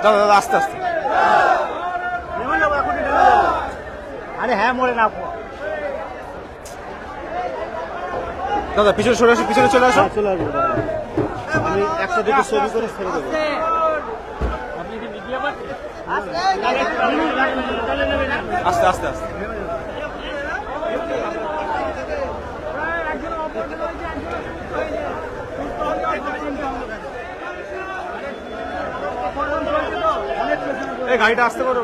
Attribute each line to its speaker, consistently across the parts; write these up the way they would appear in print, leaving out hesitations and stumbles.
Speaker 1: দাদা দাদা আস্তে আস্তে।
Speaker 2: আরে হ্যাঁ মরে না
Speaker 1: দাদা পিছনে সরে আসো, পিছনে চলে আসো।
Speaker 2: চলে আসবো আমি একটা দিকে ছবি করে ছেড়ে দেবো।
Speaker 1: আস্তে আস্তে আস্তে। এই গাড়িটা আসতে করো।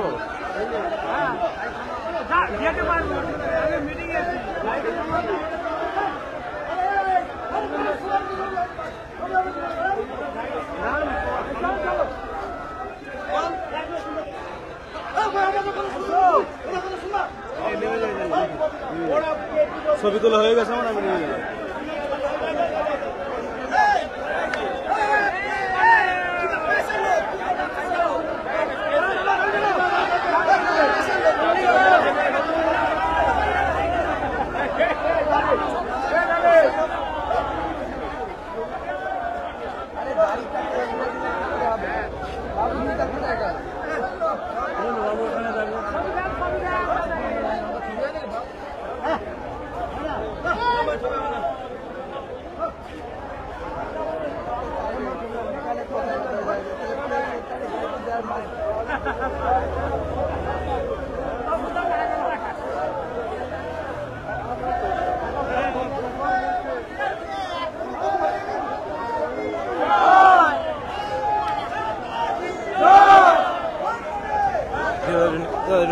Speaker 1: ছবি তোলা হয়ে গেছে আমার, আমি নিয়ে যাবো।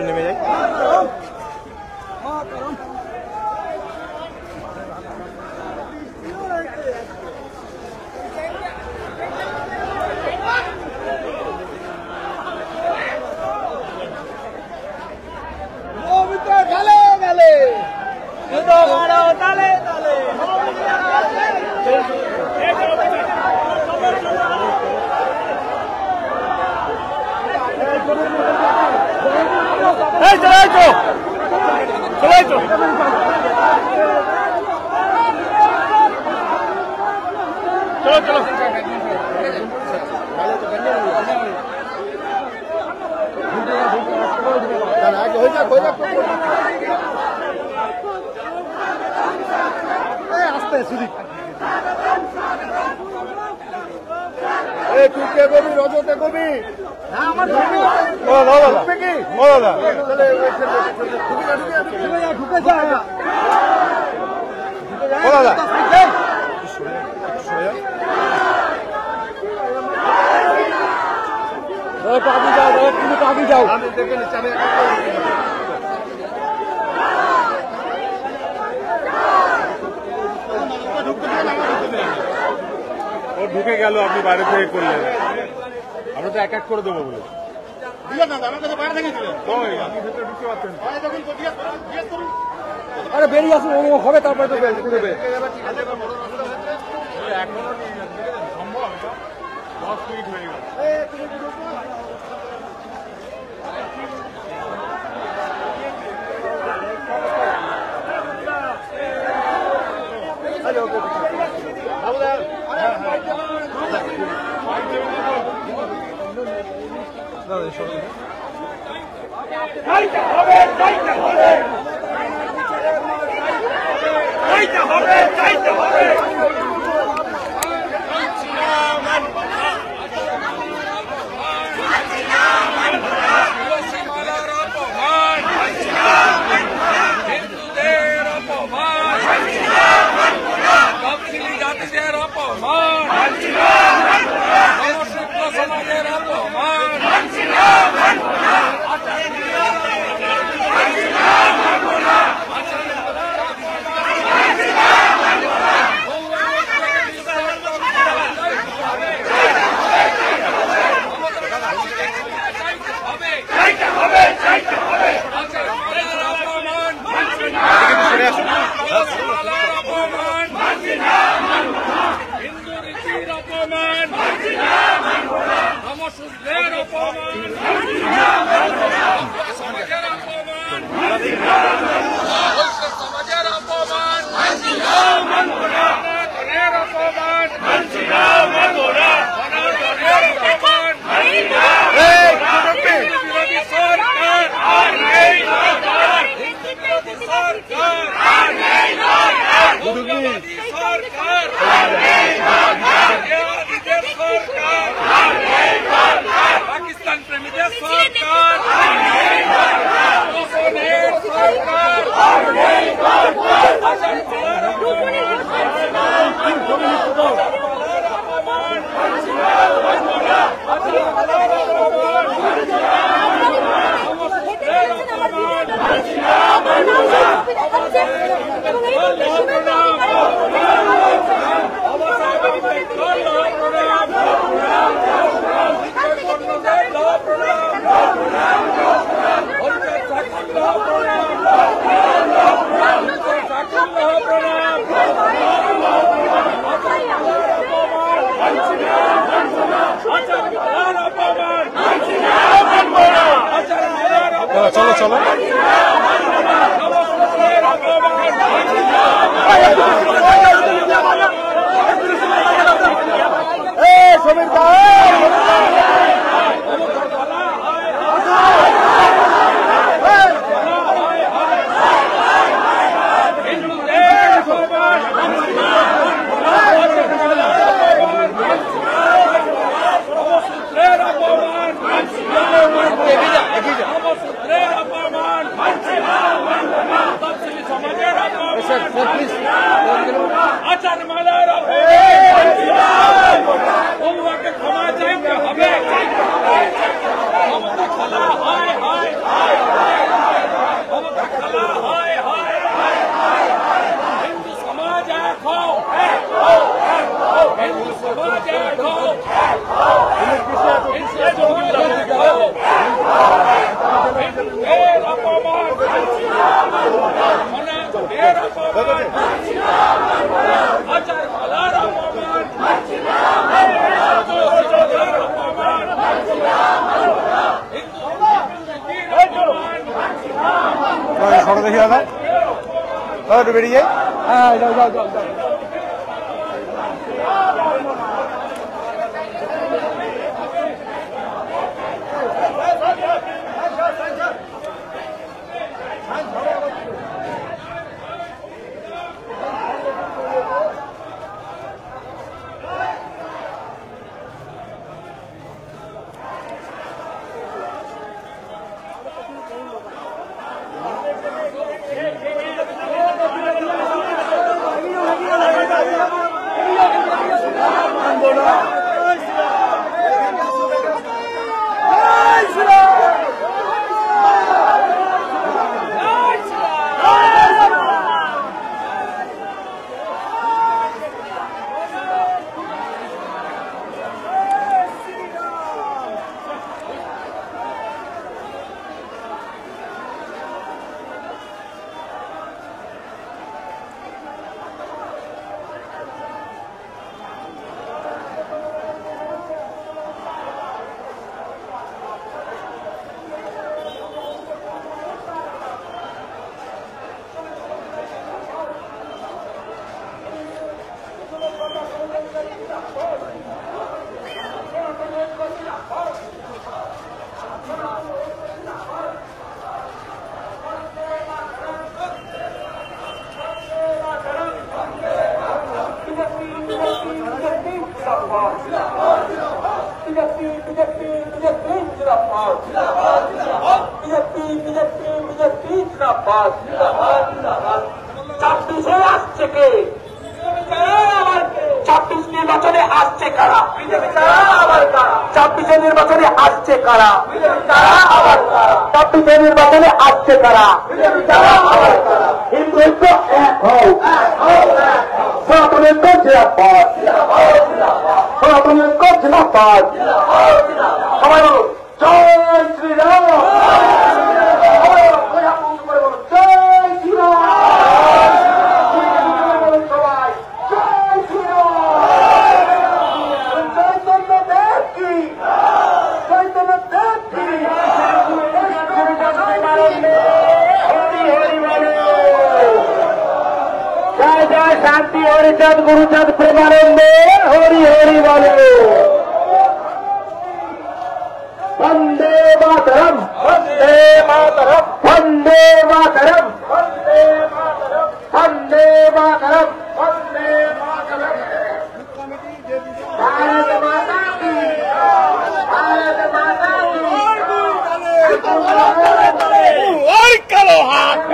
Speaker 1: নেমে যাই। রজতে কবি আগে যাও, আমি দেখে নিচ্ছি। ও ঢুকে গেল, আপনি বাইরে থেকে করলেন, আমরা তো এক এক করে দেবো বলে। আরে বেরিয়ে আসুন, ও হবে তারপরে তো দেবে। এখনো সম্ভব 10 মিনিট হয়ে গেল।
Speaker 3: পাকিস্তান প্রেমীদের সরকার
Speaker 2: চলো চলো ফটো দেখি দাদা একটু বেরিয়ে যাই হ্যাঁ যাও যাও যাও যাও
Speaker 4: নির্বাচনে আসছে কারা? 26 নির্বাচনে আসছে কারা? 26 নির্বাচনে আসছে কারা? হিন্দু ঐক্য এক হও, সনাতন ঐক্য জিন্দাবাদ, সনাতন ঐক্য জিন্দাবাদ। সবাই বলুন জয় শ্রীরাম, শান্তি হরিচাঁদ গুরুচাঁদ প্রেমানন্দে হরি হরি বলে। বন্দে মাতরম, বন্দে মাতরম, বন্দে মাতরম, বন্দে মাতরম। वंदे मातरम वंदे मातरम भारत माता की भारत माता की
Speaker 2: और करो हाथ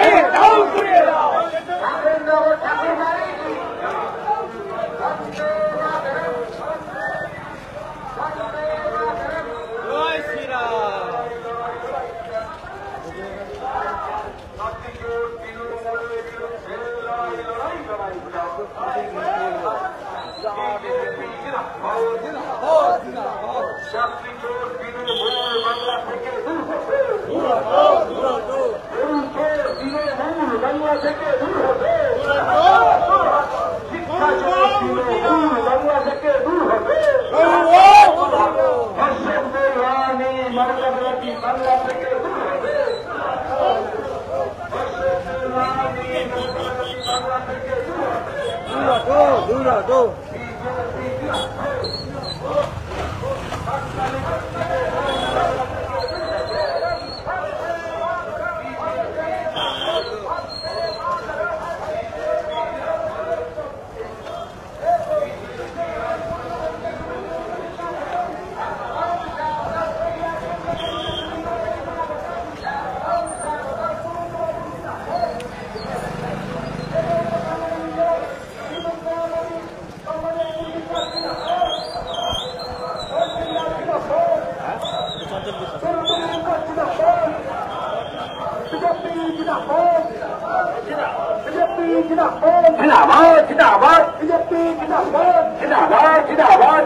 Speaker 4: जिंदाबाद जिंदाबाद बीजेपी जिंदाबाद जिंदाबाद जिंदाबाद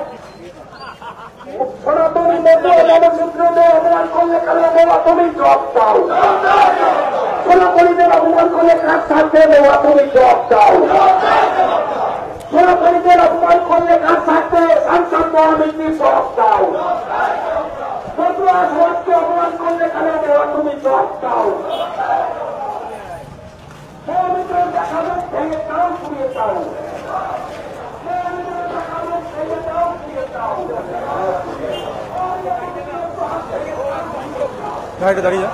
Speaker 4: সনাতনী মন্দির মানব মিত্রদের অপমান করলে কারণ দেওয়া তুমি জবাব দাও সনাতনীদের অপমান করলে কাজ থাকবে দেওয়া তুমি জবাব দাও সনাতনীদের অপমান করলে কাজ থাকবে সাংসদ মহামিত্রী জবাব দাও বন্ধুরা সমাজকে অপমান করলে কারণ দেওয়া তুমি জবাব দাও মহামিত্রের দেখানো ভেঙে দাও ঘুরিয়ে দাও মহামিত্রের দেখানো ভেঙে দাও ঘুরিয়ে দাও
Speaker 2: গাড়িটা দাঁড়িয়ে যা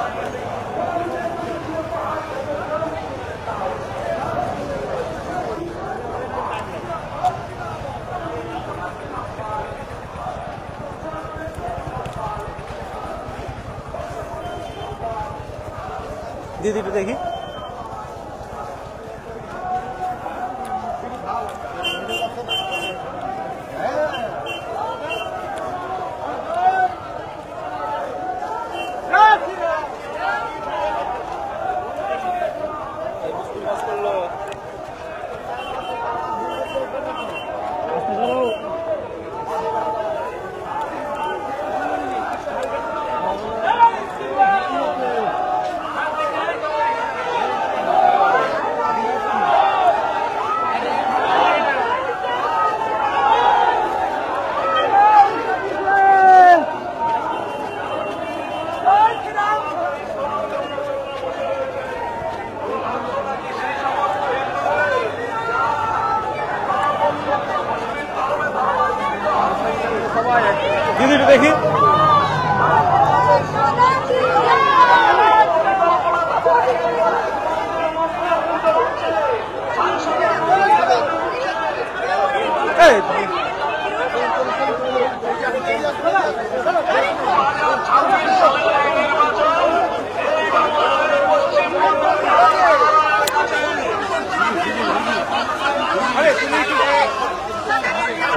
Speaker 2: দিদিটা দেখি দিদিটা দেখি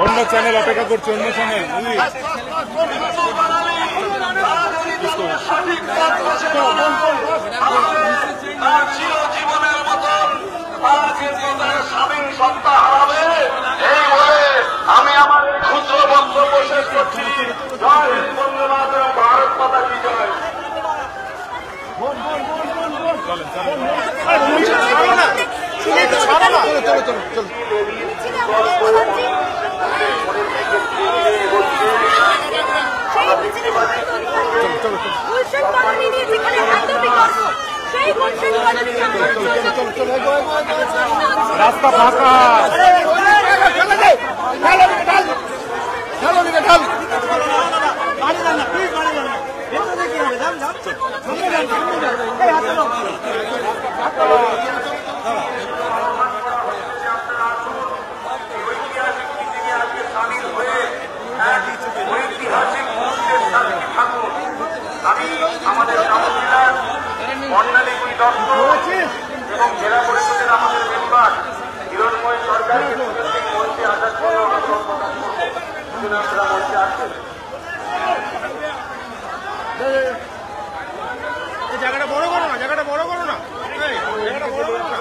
Speaker 1: অন্য চ্যানেল অপেক্ষা করছে অন্য চ্যানেল
Speaker 4: চিরজীবনের মতন স্বামী সত্তা হারাবে এই বলে আমি আমার ক্ষুদ্র বক্তব্য শেষ করছি। জয় হিন্দ, বন্দে মাতরম, ভারত মাতা কি জয়।
Speaker 1: রাস্তা ফাঁকা
Speaker 4: আপনারা মঞ্চে আসেন।
Speaker 1: জায়গাটা বড় করো না, জায়গাটা বড় করো না, জায়গাটা বড় করো না।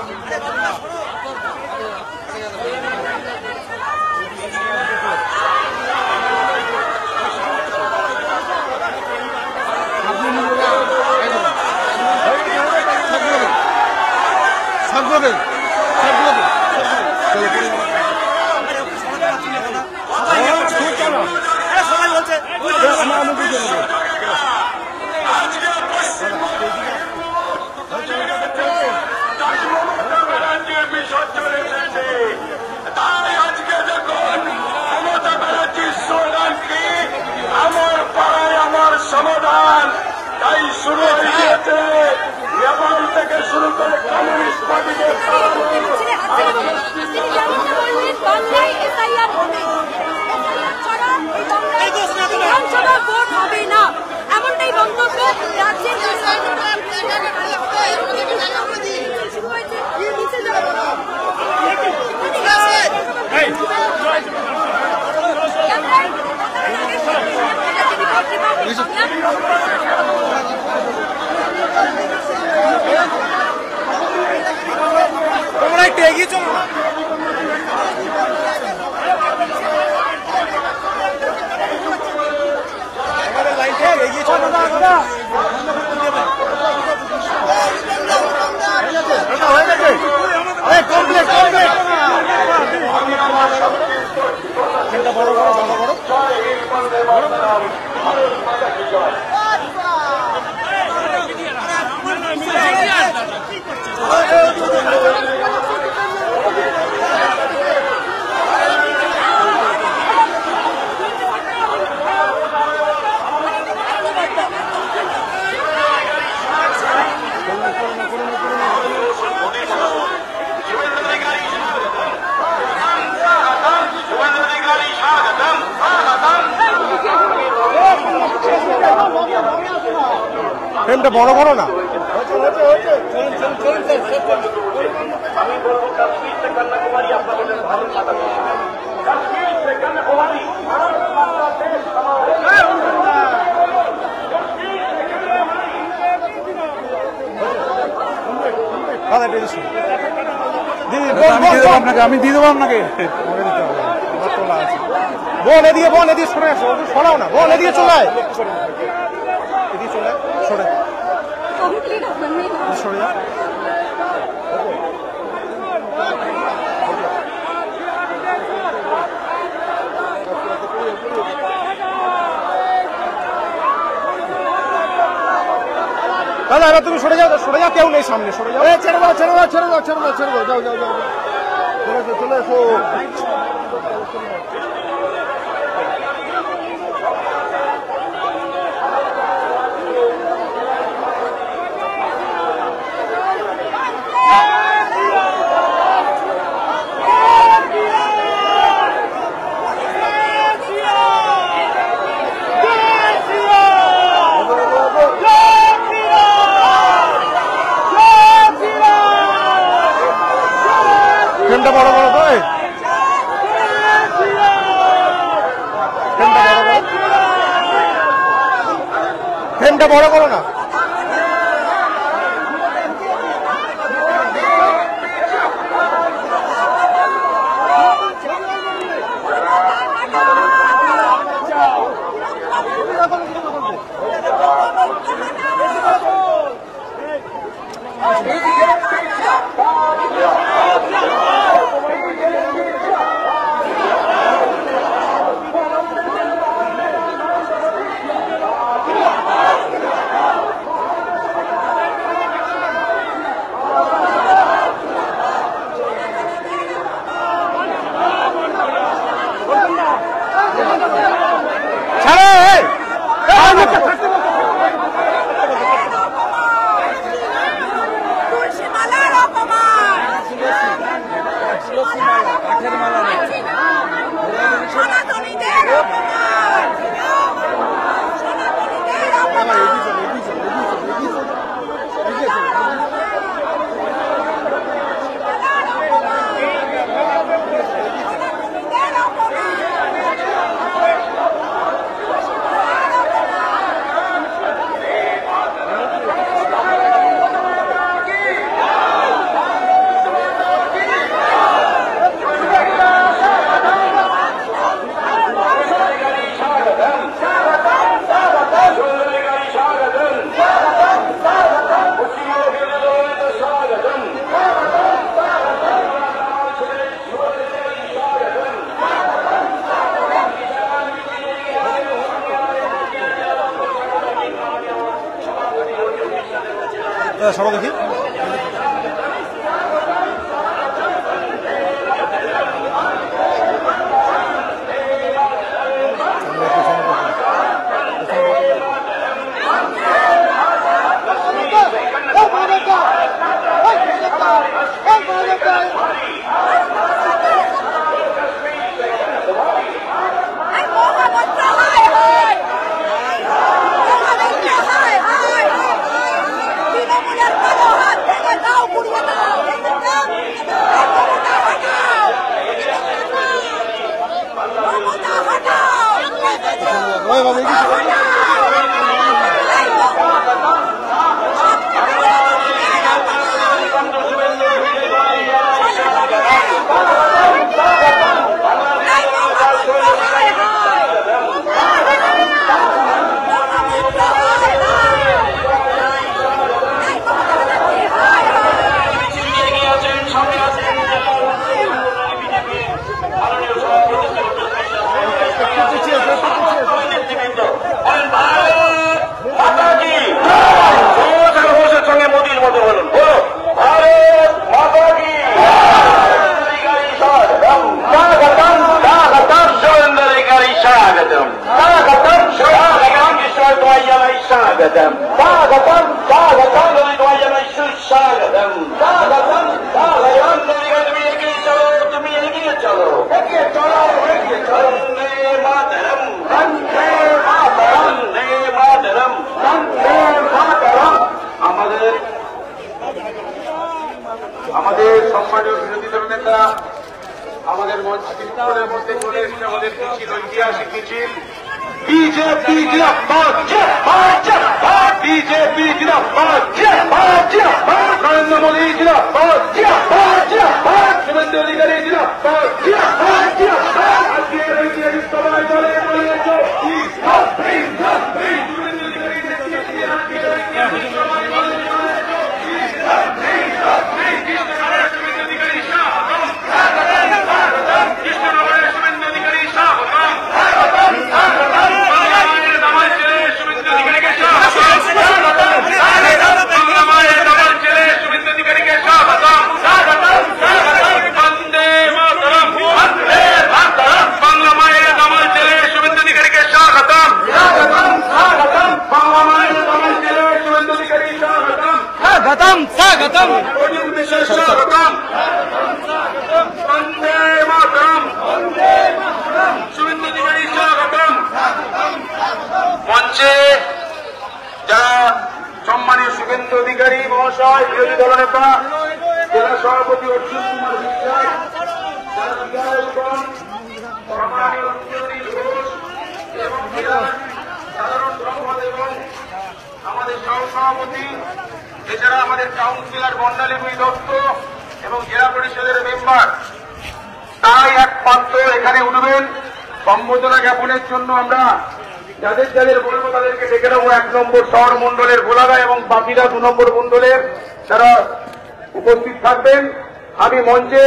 Speaker 4: সমাধান তাই শুরু হয়ে গিয়েছে। নেপাল থেকে শুরু করে কমিউনিস্ট পার্টিকে
Speaker 5: বিধানসভা ভোট হবে না এমনটাই মন্তব্য রাজ্যের
Speaker 2: তোমরা একটু এগিয়ে চলো না। আমাদের লাইনটা এগিয়ে চলো না। হয়ে গেছে কমপ্লিট কমপ্লিট। বড় বড় বড় বড় ফ্রেমটা বড় করো না।
Speaker 4: আমি বলবো কাশ্মীর থেকে কন্যাকুমারী আপনাদের ভারত মাতা কাশ্মীর থেকে কন্যাকুমারী ভারত মাতা দেশ
Speaker 2: আপনাকে আমি দিয়ে দেবো আপনাকে। বোন এদিকে, বোন এদিকে সরে আসো, সরাও না বোন, এদিকে চলে আয়, এদিকে চলে সরে সরে যা। দাদা এবার তুমি সরে যাও, সরে যাও, কেউ নেই সামনে, সরে যাও। ছেড়ে দাও ছেড়ে দাও ছেড়ে দাও ছেড়ে দাও ছেড়ে দাও, যাও যাও যাও, চলে এসো চলে এসো। ফ্রেমটা বড় বড় তো, ফ্রেমটা বড় করো না। সরো দেখি।
Speaker 4: আমাদের সম্মানীয় বিরোধী দল নেতা আমাদের মঞ্চ কীর্তনের মধ্যে চলে এসেছে আমাদের মিছিল, ঐতিহাসিক মিছিল। বিজেপি জিন্দাবাদ, বিজেপি জিন্দাবাদ, নরেন্দ্র মোদী জিন্দাবাদ, শুভেন্দু অধিকারী জিন্দাবাদ। আজকের ঐতিহাসিক সভায় দলে মঞ্চে যারা সম্মানীয় শুভেন্দু অধিকারী মহাশয়, বিরোধী দলনেতা জেলা সভাপতি অর্জুন কুমার বিশ্বাস, যারা বিধায়কগণ, সম্মানীয় রঞ্জনী ঘোষ এবং জেলার সাধারণ সম্পাদক এবং আমাদের সহসভাপতি, এছাড়া আমাদের কাউন্সিলর বন্ডালী দত্ত এবং জেলা পরিষদের মেম্বার, তাই একমাত্র এখানে উঠবেন সম্বোধনা জ্ঞাপনের জন্য। আমরা যাদের যাদের বলবো তাদেরকে ডেকে নেবো। 1 নম্বর শহর মন্ডলের ভোলাগা এবং বাপিরা 2 নম্বর মন্ডলের যারা উপস্থিত থাকবেন। আমি মঞ্চে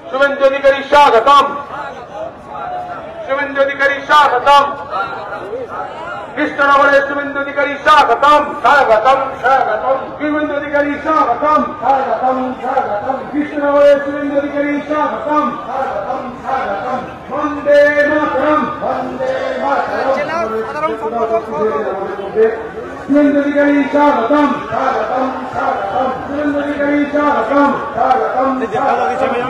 Speaker 4: শুভেন্দু অধিকারী স্বাগতম, শুভেন্দু অধিকারী স্বাগতম, কৃষ্ণনগরের শুভেন্দু অধিকারী স্বাগতম, স্বাগতম, স্বাগতম, শুভেন্দু অধিকারী স্বাগতম, স্বাগতম, স্বাগতম, কৃষ্ণনগরের শুভেন্দু অধিকারী স্বাগতম, স্বাগতম, স্বাগতম, বন্দে মাতরম, বন্দে মাতরম, শুভেন্দু অধিকারী স্বাগতম, স্বাগতম, স্বাগতম, শুভেন্দু অধিকারী স্বাগতম, স্বাগতম,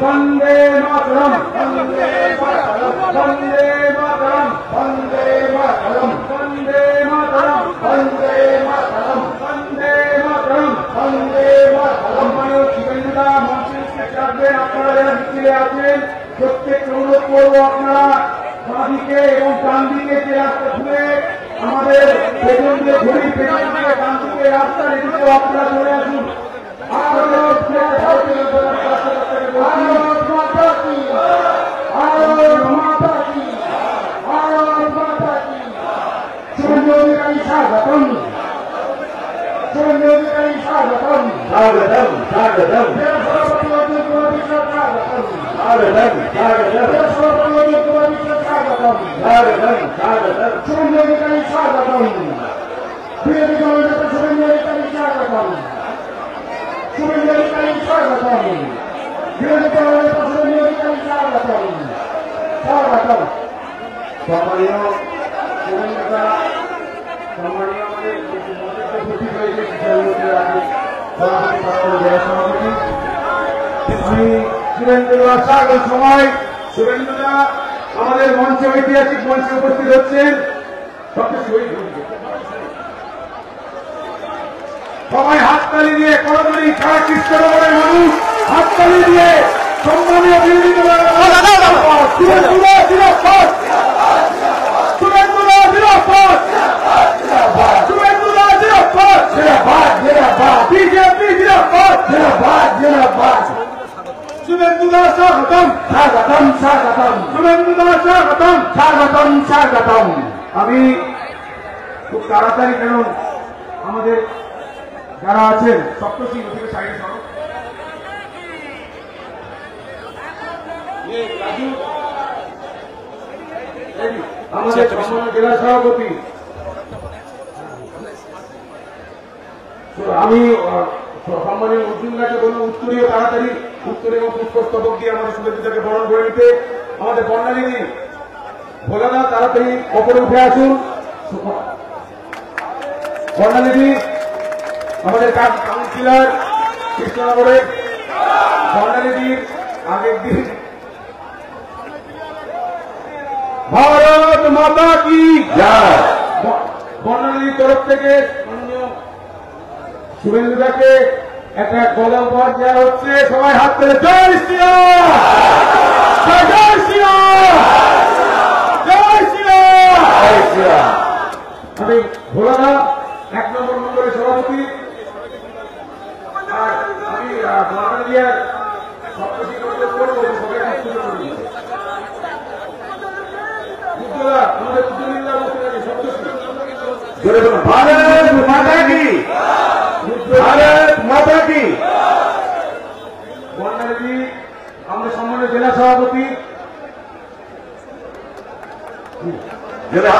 Speaker 4: বন্দে মাতরম, বন্দে মাতরম, বন্দে মাতরম, বন্দে মাতরম, বন্দে মাতরম, বন্দে মাতরম, বন্দে মাতরম, বন্দে মাতরম। সম্মানীয় শুভেন্দুদা মঞ্চে থাকবেন। আপনারা যারা মিছিলে আছেন প্রত্যেক অনুরোধ করবো আপনারা বাঁদিকে এবং ডান দিকে যে রাস্তা ঘুরে আমাদের পেছন দিয়ে ঘুরি, পেছন দিয়ে ডান দিকে রাস্তা এদিকে আপনারা চলে আসুন। শুভেন্দু অধিকারী স্বাগতম, শুভেন্দু অধিকারী স্বাগতম, স্বাগতম, স্বাগতম, সভাপতি অর্জুন কুমার বিশ্বাস স্বাগতম, স্বাগতম, স্বাগতম, সভাপতি অর্জুন কুমার বিশ্বাস স্বাগতম, স্বাগতম, স্বাগতম, শুভেন্দু অধিকারী স্বাগতম, বিরোধী দলনেতা শুভেন্দু অধিকারী স্বাগতম। স্বাগতম শুভেন্দু অধিকারী স্বাগতম বিরোধী দলের শুভেন্দু অধিকারী স্বাগতম স্বাগতম সম্মানীয় শুভেন্দুরা সম্মানীয় আমাদের উপস্থিত হয়েছে জেলা সভাপতি আমি শুভেন্দুরা স্বাগত সময় শুভেন্দুরা আমাদের মঞ্চে ঐতিহাসিক মঞ্চে উপস্থিত হচ্ছেন সবাই হাততালি দিয়ে করতালি সারা কৃষ্ণনগরের মানুষ হাততালি দিয়ে সম্মানীয় বিরোধী দলের শুভেন্দুরা জিরাফত শুভেন্দুরা জিরাফত শুভেন্দুরা জিরাফত জিরাফত জিরাফত বিজেপি জিরাফত জিরাফত জিরাফত শুভেন্দুরা স্বাগতম স্বাগতম স্বাগতম শুভেন্দুরা স্বাগতম স্বাগতম স্বাগতম আমি খুব তাড়াতাড়ি কেন আমাদের যারা আছেন সপ্তশী থেকে সাইডে সরো আমাদের জেলা সভাপতি আমি সম্মানীয় অর্জুনদাকে বলবো উত্তরীয় তাড়াতাড়ি উত্তর এবং পুষ্পস্তবক দিয়ে আমাদের শুভেচ্ছাকে বরণ করে নিতে আমাদের বর্ণালী ভোলানা তাড়াতাড়ি ওপরে উঠে আসুন বর্ণালী আমাদের কাউন্সিলর কৃষ্ণনগরের বর্ণালীর আগের দিন ভারত মাতা কি বর্ণালীর তরফ থেকে মাননীয় শুভেন্দুদাকে একটা গলা উপহার দেওয়া হচ্ছে সবাই হাত তুলে জয় শ্রীরাম জয় শ্রীরাম জয় শ্রীরাম জয় শ্রীরাম আমি ভোলানা 1 নম্বর মন্ডলের সভাপতি আর আমি বাঙালিয়ার সপ্তশী করবো সবাই আমাদের উদ্যোগীরা বলতে পারি সপ্তশী ভারত মাতা কি ভারত মাতা কি বর্ণালী আমাদের সম্মানীয় জেলা সভাপতি জেলা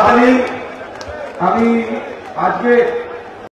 Speaker 4: আমি আজকে